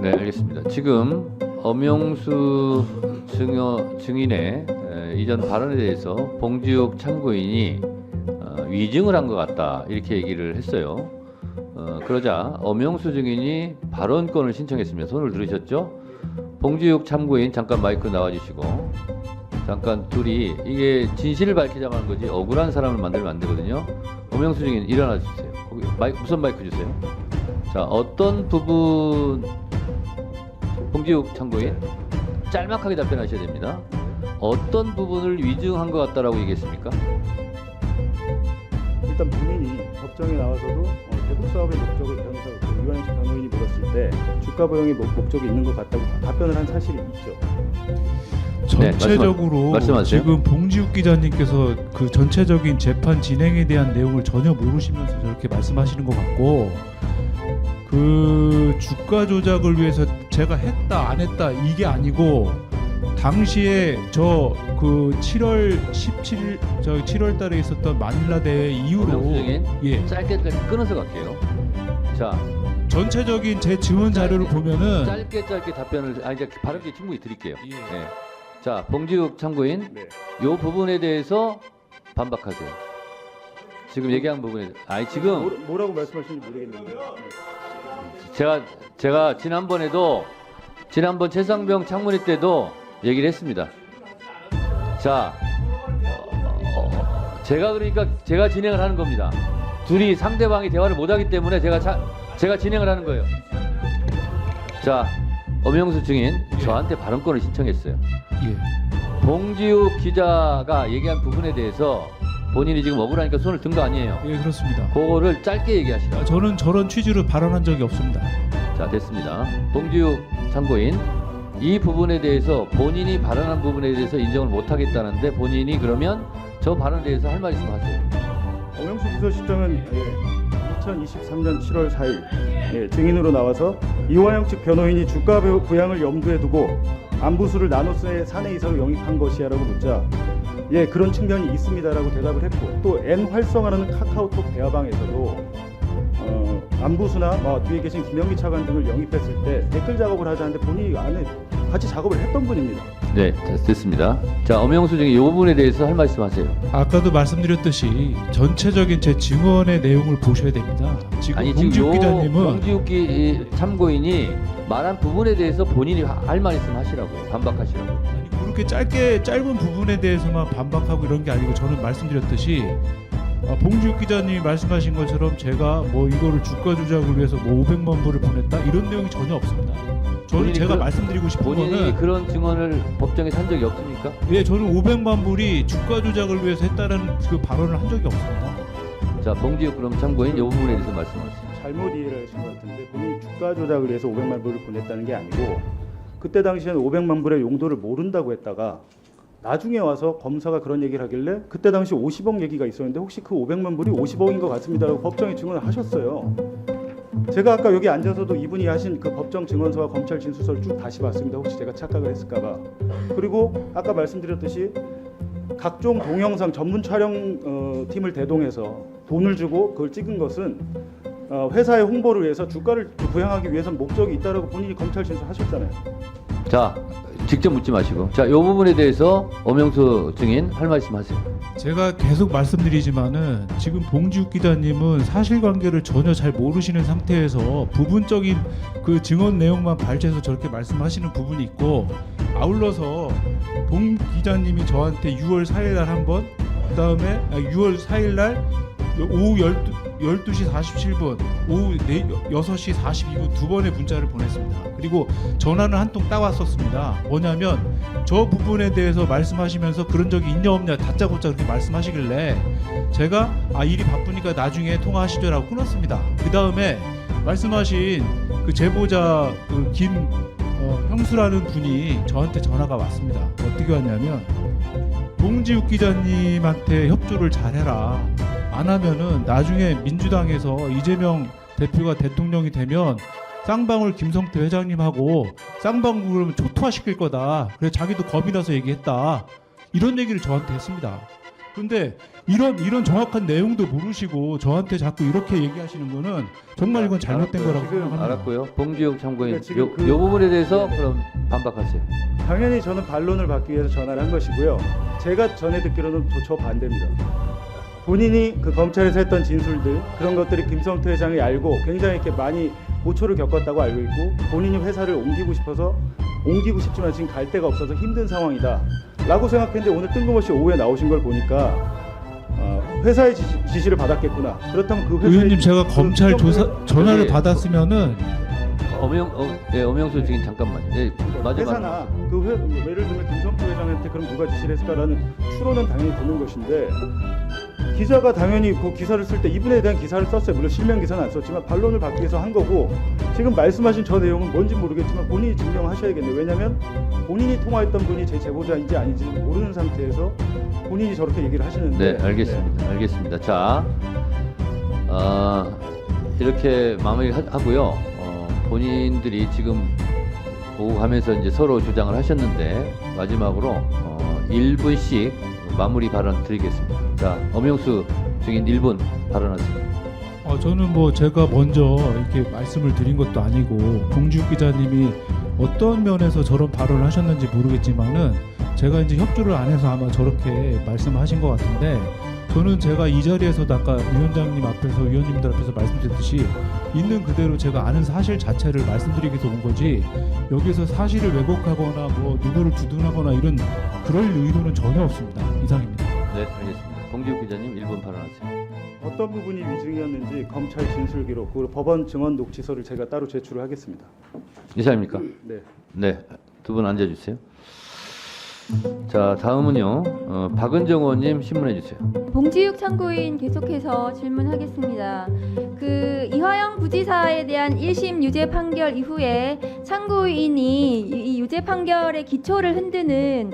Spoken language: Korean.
네, 알겠습니다. 지금 엄영수 증인의 이전 발언에 대해서 봉지욱 참고인이 위증을 한 것 같다 이렇게 얘기를 했어요. 그러자 엄영수 증인이 발언권을 신청했습니다. 손을 들으셨죠? 봉지욱 참고인 잠깐 마이크 나와주시고, 잠깐 둘이 이게 진실을 밝히자고 하는 거지 억울한 사람을 만들면 안 되거든요. 엄영수 증인 일어나 주세요. 무선 마이크 주세요. 자, 어떤 부분, 봉지욱 참고인 짤막하게 답변하셔야 됩니다. 어떤 부분을 위증한 것 같다라고 얘기했습니까? 일단 본인이 법정에 나와서도 대북 사업의 목적을 변호사 유한식 변호인이 물었을 때 주가 보형의 목적이 있는 것 같다고 답변을 한 사실이 있죠. 전체적으로 말씀하세요. 지금 봉지욱 기자님께서 그 전체적인 재판 진행에 대한 내용을 전혀 모르시면서 저렇게 말씀하시는 것 같고, 그 주가 조작을 위해서 제가 했다 안 했다 이게 아니고, 당시에 저 그 7월 17일 저 7월 달에 있었던 마닐라 대회 이후로 엄영수 증인 예, 짧게 끊어서 갈게요. 자, 전체적인 제 증언 자료를 보면은 짧게 답변을 이제 발언기 충분히 드릴게요. 예. 네. 자, 봉지욱 참고인 네. 이 부분에 대해서 반박하세요. 지금 얘기한 부분에 지금 뭐라고 말씀하시는지 모르겠는데. 제가 지난번 최상병 창문회 때도 얘기를 했습니다. 자, 제가 진행을 하는 겁니다. 둘이 상대방이 대화를 못하기 때문에 제가 진행을 하는 거예요. 자, 엄영수 증인 저한테 발언권을 신청했어요. 예. 봉지욱 기자가 얘기한 부분에 대해서 본인이 지금 억울하니까 손을 든 거 아니에요. 예, 그렇습니다. 그거를 짧게 얘기하시라고. 저는 저런 취지로 발언한 적이 없습니다. 자, 됐습니다. 봉지욱 참고인, 이 부분에 대해서 본인이 발언한 부분에 대해서 인정을 못하겠다는데 본인이 그러면 저 발언에 대해서 할 말씀 하세요. 엄영수 비서실장은 2023년 7월 4일 증인으로 나와서 이화영 측 변호인이 주가 부양을 염두에 두고 안부수를 나노스의 사내 이사로 영입한 것이야라고 묻자 그런 측면이 있습니다라고 대답을 했고, 또 N 활성화라는 카카오톡 대화방에서도 안부수나 뒤에 계신 김영기 차관 등을 영입했을 때 댓글 작업을 하지 않는데 본인이 안에 같이 작업을 했던 분입니다. 네, 됐습니다. 자, 엄영수 증인 이 부분에 대해서 할 말씀 하세요. 아까도 말씀드렸듯이 전체적인 제 증언의 내용을 보셔야 됩니다. 지금 봉지욱 기자님은 봉지욱 참고인이 말한 부분에 대해서 본인이 할 말씀 하시라고요. 반박하시라고. 아니, 그렇게 짧은 부분에 대해서만 반박하고 이런 게 아니고, 저는 말씀드렸듯이 봉지욱 기자님이 말씀하신 것처럼 제가 이거를 주가 조작을 위해서 500만 불을 보냈다 이런 내용이 전혀 없습니다. 저는 제가 말씀드리고 싶은 본인이 거는 그런 증언을 법정에 산 적이 없습니까? 예, 저는 500만 불이 주가 조작을 위해서 했다는 그 발언을 한 적이 없습니다. 자, 봉지욱 그럼 참고인 이 부분에 대해서 말씀하세요. 잘못 이해를 하신 것 같은데, 본인이 주가 조작을 위해서 500만 불을 보냈다는 게 아니고, 그때 당시에는 500만 불의 용도를 모른다고 했다가 나중에 와서 검사가 그런 얘기를 하길래 그때 당시 50억 얘기가 있었는데 혹시 그 500만 불이 50억인 것 같습니다라고 법정에 증언을 하셨어요. 제가 아까 여기 앉아서도 이분이 하신 그 법정 증언서와 검찰 진술서를 쭉 다시 봤습니다. 혹시 제가 착각을 했을까봐. 그리고 아까 말씀드렸듯이 각종 동영상 전문 촬영 팀을 대동해서 돈을 주고 그걸 찍은 것은 회사의 홍보를 위해서 주가를 부양하기 위해서 목적이 있다라고 본인이 검찰 진술하셨잖아요. 자, 직접 묻지 마시고, 자, 이 부분에 대해서 엄영수 증인 할 말씀 하세요. 제가 계속 말씀드리지만은 지금 봉지욱 기자님은 사실관계를 전혀 잘 모르시는 상태에서 부분적인 그 증언 내용만 발췌해서 저렇게 말씀하시는 부분이 있고, 아울러서 봉 기자님이 저한테 6월 4일 날 한 번, 그다음에 6월 4일 날 오후 12시 47분, 오후 6시 42분 두 번의 문자를 보냈습니다. 그리고 전화는 한 통 따왔었습니다. 뭐냐면 저 부분에 대해서 말씀하시면서 그런 적이 있냐 없냐 다짜고짜 그렇게 말씀하시길래 제가 일이 바쁘니까 나중에 통화하시죠라고 끊었습니다. 그 다음에 말씀하신 그 제보자 그 형수라는 분이 저한테 전화가 왔습니다. 어떻게 왔냐면, 봉지욱 기자님한테 협조를 잘해라. 안 하면은 나중에 민주당에서 이재명 대표가 대통령이 되면 쌍방울 김성태 회장님하고 쌍방울을 초토화시킬 거다. 그래서 자기도 겁이 나서 얘기했다. 이런 얘기를 저한테 했습니다. 근데 이런 정확한 내용도 모르시고 저한테 자꾸 이렇게 얘기하시는 거는 정말 이건 잘못된 거라고 지금 생각합니다. 알았고요. 봉지욱 참고인 그러니까 지금 요 부분에 대해서 그럼 반박하세요. 당연히 저는 반론을 받기 위해서 전화를 한 것이고요. 제가 전에 듣기로는 저 반대입니다. 본인이 그 검찰에서 했던 진술들 그런 것들이 김성태 회장이 알고 굉장히 이렇게 많이 고초를 겪었다고 알고 있고 본인이 회사를 옮기고 싶지만 지금 갈 데가 없어서 힘든 상황이다 라고 생각했는데 오늘 뜬금없이 오후에 나오신 걸 보니까 회사의 지시를 받았겠구나. 그렇다면 그 회사의 의원님 제가 검찰 조사 전화를 여기- 받았으면은 엄영수 증인 잠깐만요. 네, 마저 회사나 예를 들면 김성태 회장한테 그럼 누가 지시를 했을까라는 추론은 당연히 드는 것인데 기자가 당연히 그 기사를 쓸 때 이분에 대한 기사를 썼어요. 물론 실명 기사는 안 썼지만 반론을 받기 위해서 한 거고 지금 말씀하신 저 내용은 뭔지 모르겠지만 본인이 증명하셔야겠네요. 왜냐하면 본인이 통화했던 분이 제 제보자인지 아닌지는 모르는 상태에서 본인이 저렇게 얘기를 하시는데 네, 알겠습니다. 알겠습니다. 자, 이렇게 마무리하고요. 본인들이 지금 오고 가면서 이제 서로 주장을 하셨는데 마지막으로 1분씩 마무리 발언 드리겠습니다. 자, 엄영수 증인 1분 발언하세요. 저는 뭐 제가 먼저 이렇게 말씀을 드린 것도 아니고 봉지욱 기자님이 어떤 면에서 저런 발언을 하셨는지 모르겠지만은 제가 이제 협조를 안 해서 아마 저렇게 말씀하신 것 같은데 저는 제가 이 자리에서도 아까 위원장님 앞에서 위원님들 앞에서 말씀드렸듯이 있는 그대로 제가 아는 사실 자체를 말씀드리기 위해서 온 거지 여기서 사실을 왜곡하거나 뭐 누구를 두둔하거나 이런 그럴 의도는 전혀 없습니다. 이상입니다. 네, 알겠습니다. 봉지욱 기자님 1분 발언하세요. 어떤 부분이 위증이었는지 검찰 진술 기록 그리고 법원 증언 녹취서를 제가 따로 제출을 하겠습니다. 이사입니까? 네. 네, 두 분 앉아주세요. 자, 다음은요. 박은정 의원님 신문해 주세요. 봉지욱 참고인 계속해서 질문하겠습니다. 그 이화영 부지사에 대한 1심 유죄 판결 이후에 참고인이 이 유죄 판결의 기초를 흔드는